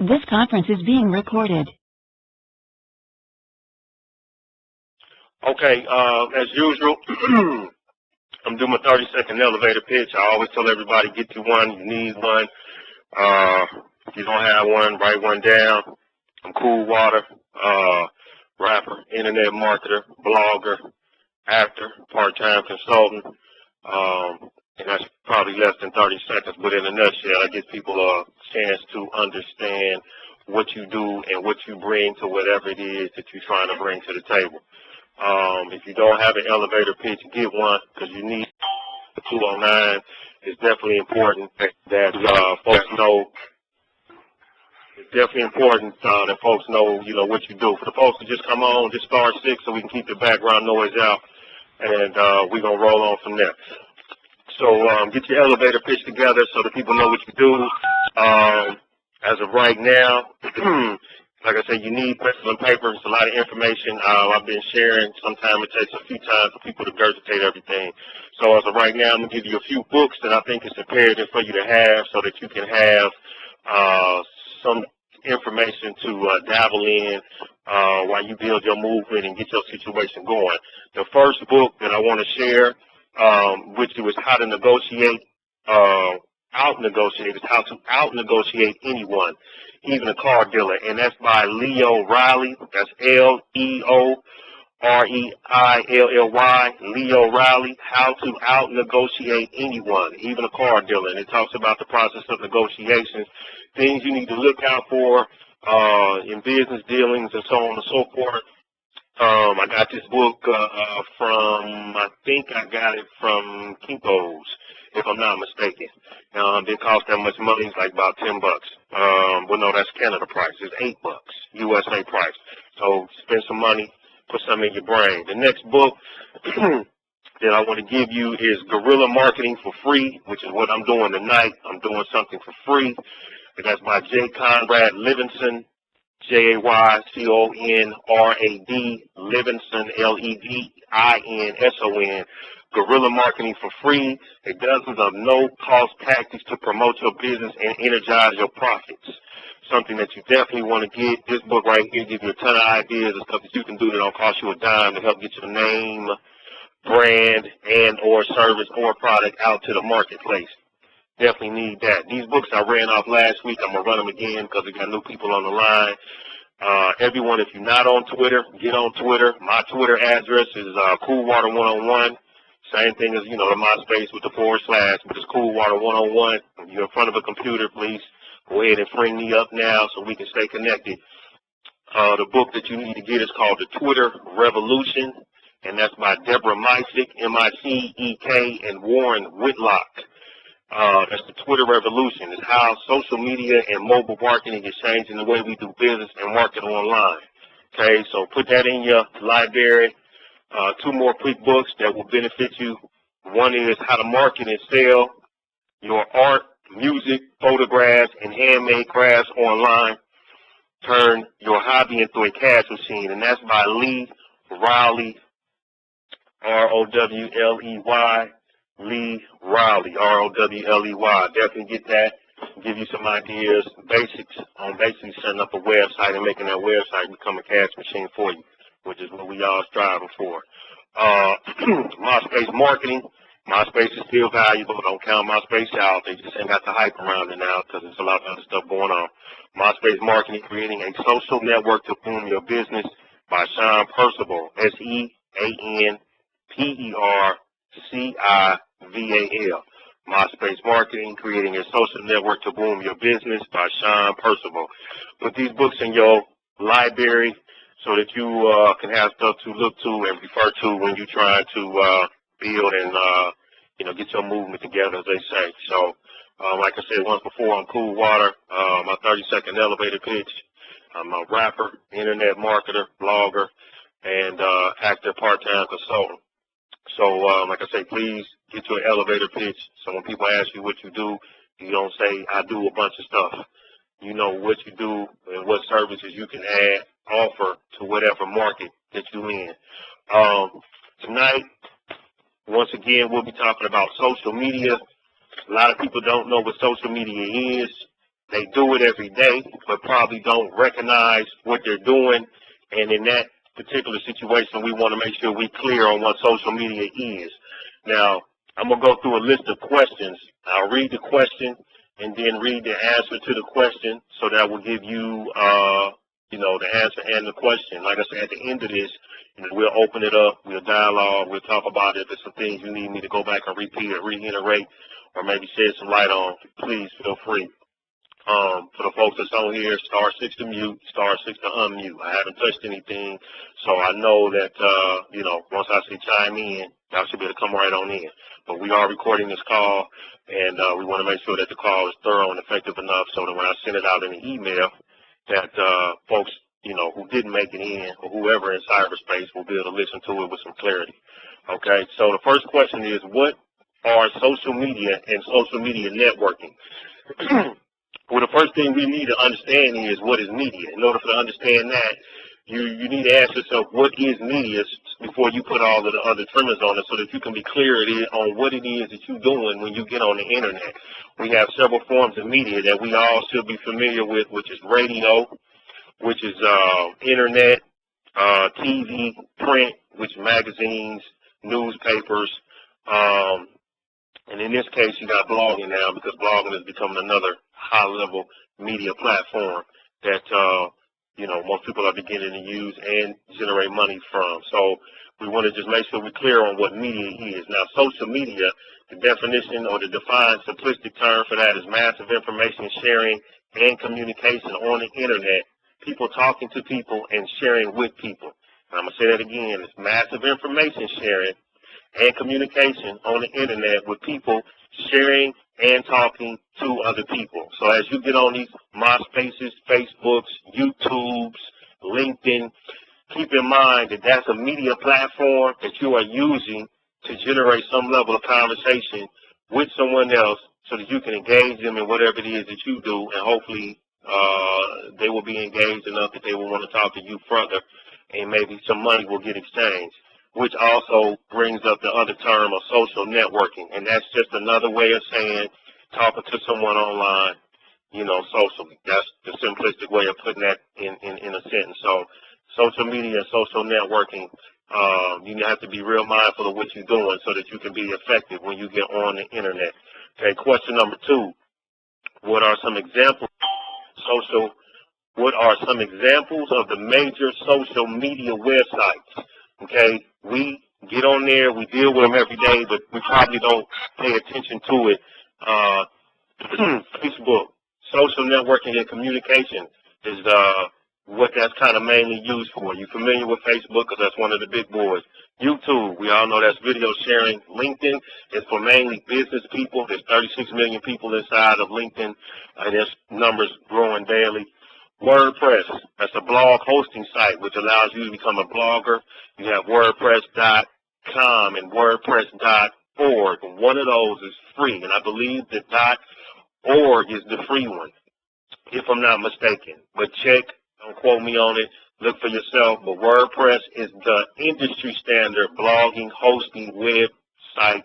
This conference is being recorded. Okay, as usual, I'm doing my 30-second elevator pitch. I always tell everybody, get you one, you need one. If you don't have one, write one down. I'm Cool Water, rapper, internet marketer, blogger, actor, part-time consultant. And that's probably less than 30 seconds, but in a nutshell, I give people a chance to understand what you do and what you bring to whatever it is that you're trying to bring to the table. If you don't have an elevator pitch, get one, because you need 209. It's definitely important that folks know. It's definitely important that folks know, what you do. For the folks to just come on, just star 6 so we can keep the background noise out, and we're going to roll on from there. So get your elevator pitch together so that people know what you do. As of right now, like I said, you need pencil and paper. It's a lot of information I've been sharing. Sometimes it takes a few times for people to regurgitate everything. So as of right now, I'm going to give you a few books that I think is imperative for you to have so that you can have some information to dabble in while you build your movement and get your situation going. The first book that I want to share, which was how to negotiate, out-negotiate, is how to out-negotiate anyone, even a car dealer, and that's by Leo Riley. That's Leoreilly, Leo Riley, how to out-negotiate anyone, even a car dealer. And it talks about the process of negotiations, things you need to look out for in business dealings and so on and so forth. I got this book from, I think I got it from Kinko's, if I'm not mistaken. Didn't cost that much money. It's like about $10. Well, no, that's Canada price. It's $8, USA price. So spend some money, put some in your brain. The next book that I want to give you is Guerrilla Marketing for Free, which is what I'm doing tonight. I'm doing something for free. And that's by J. Conrad Livingston, Jayconrad, Livingston, Levinson. Guerrilla Marketing for Free. It dozens of no-cost tactics to promote your business and energize your profits. Something that you definitely want to get. This book right here gives you a ton of ideas of stuff that you can do that don't cost you a dime to help get your name, brand, and or service or product out to the marketplace. Definitely need that. These books I ran off last week. I'm going to run them again because we got new people on the line. Everyone, if you're not on Twitter, get on Twitter. My Twitter address is CoolWater101. Same thing as, the MySpace with the /, but it's CoolWater101. If you're in front of a computer, please go ahead and bring me up now so we can stay connected. The book that you need to get is called The Twitter Revolution, and that's by Deborah Micek, M-I-C-E-K, and Warren Whitlock. That's The Twitter Revolution. It's how social media and mobile marketing is changing the way we do business and market online. Okay, so put that in your library. Two more quick books that will benefit you. One is How to Market and Sell Your Art, Music, Photographs, and Handmade Crafts Online. Turn your hobby into a cash machine, and that's by Lee Riley, R-O-W-L-E-Y. Lee Riley, R-O-W-L-E-Y. Definitely get that. Give you some ideas, basics on basically setting up a website and making that website become a cash machine for you, which is what we all striving for. MySpace marketing. MySpace is still valuable. Don't count MySpace out. They just ain't got the hype around it now because there's a lot of other stuff going on. MySpace marketing, creating a social network to boom your business by Sean Percival, SeanPercival. MySpace marketing, creating a social network to boom your business by Sean Percival. Put these books in your library so that you can have stuff to look to and refer to when you try to build and get your movement together, as they say. So, like I said once before, I'm Cool Water. My 30-second elevator pitch. I'm a rapper, internet marketer, blogger, and actor, part-time consultant. So, like I say, please get your elevator pitch. So when people ask you what you do, you don't say, I do a bunch of stuff. You know what you do and what services you can offer to whatever market that you're in. Tonight, once again, we'll be talking about social media. A lot of people don't know what social media is. They do it every day, but probably don't recognize what they're doing. And in that particular situation, we want to make sure we're clear on what social media is. Now, I'm going to go through a list of questions. I'll read the question and then read the answer to the question, so that will give you, the answer and the question. Like I said, at the end of this, we'll open it up, we'll dialogue, we'll talk about it. If there's some things you need me to go back and repeat or reiterate or maybe shed some light on, please feel free. For the folks that's on here, *6 to mute, *6 to unmute. I haven't touched anything, so I know that, once I say chime in, y'all should be able to come right on in. But we are recording this call, and we want to make sure that the call is thorough and effective enough so that when I send it out in an email, that folks, who didn't make it in, or whoever in cyberspace will be able to listen to it with some clarity. Okay, so the first question is, what are social media and social media networking? Well, the first thing we need to understand is, what is media? In order to understand that, you need to ask yourself, what is media, before you put all of the other trimmers on it, so that you can be clear on what it is that you're doing when you get on the internet. We have several forms of media that we all should be familiar with, which is radio, which is internet, TV, print, which magazines, newspapers, and in this case, you got blogging now, because blogging is becoming another high-level media platform that, most people are beginning to use and generate money from. So we want to just make sure we're clear on what media is. Now, social media, the definition or the defined simplistic term for that is massive information sharing and communication on the internet, people talking to people and sharing with people. And I'm going to say that again. It's massive information sharing and communication on the internet with people sharing and talking to other people. So as you get on these MySpaces, Facebooks, YouTubes, LinkedIn, keep in mind that that's a media platform that you are using to generate some level of conversation with someone else, so that you can engage them in whatever it is that you do, and hopefully they will be engaged enough that they will want to talk to you further, and maybe some money will get exchanged, which also brings up the other term of social networking. And that's just another way of saying talking to someone online, socially. That's the simplistic way of putting that in a sentence. So social media and social networking, you have to be real mindful of what you're doing so that you can be effective when you get on the internet. Okay, question number 2. What are some examples of the major social media websites? Okay, we get on there, we deal with them every day, but we probably don't pay attention to it. Facebook, social networking and communication is what that's kind of mainly used for. You familiar with Facebook, because that's one of the big boys. YouTube, we all know that's video sharing. LinkedIn is for mainly business people. There's 36 million people inside of LinkedIn, and there's numbers growing daily. WordPress, that's a blog hosting site which allows you to become a blogger. You have WordPress.com and WordPress.org, and one of those is free, and I believe that .org is the free one, if I'm not mistaken. But check, don't quote me on it, look for yourself. But WordPress is the industry standard blogging, hosting, website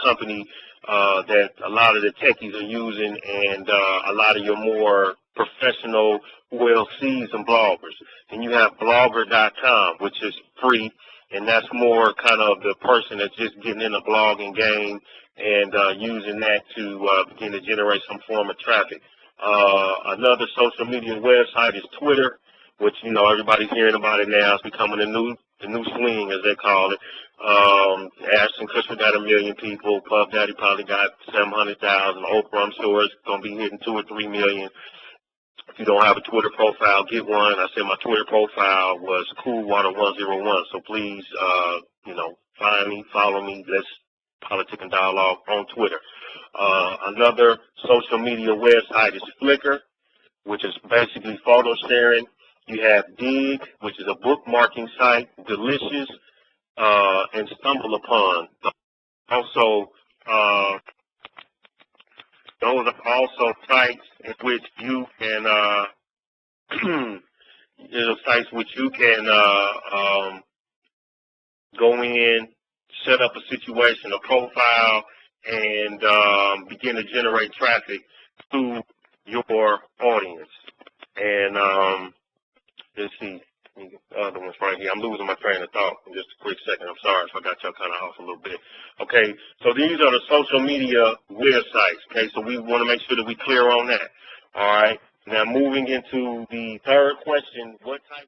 company that a lot of the techies are using, and a lot of your more professional, well-seasoned bloggers. And you have blogger.com, which is free, and that's more kind of the person that's just getting in the blogging game and using that to begin to generate some form of traffic. Another social media website is Twitter, which, everybody's hearing about it now. It's becoming the new swing, as they call it. Ashton Kutcher got 1 million people. Puff Daddy probably got 700,000. Oprah, I'm sure, is going to be hitting 2 or 3 million. If you don't have a Twitter profile, get one. I said my Twitter profile was Coolwater101. So please, find me, follow me. Let's politic and dialogue on Twitter. Another social media website is Flickr, which is basically photo sharing. You have Dig, which is a bookmarking site, Delicious, and Stumble Upon. Also, those are also sites in which you can, go in, set up a situation, a profile, and begin to generate traffic to your audience. And let's see, the other one's right here. I'm losing my train of thought in just a quick second. I'm sorry if I got y'all kind of off a little bit. Okay, so these are the social media websites. Okay, so we want to make sure that we're clear on that. All right, now moving into the third question, what type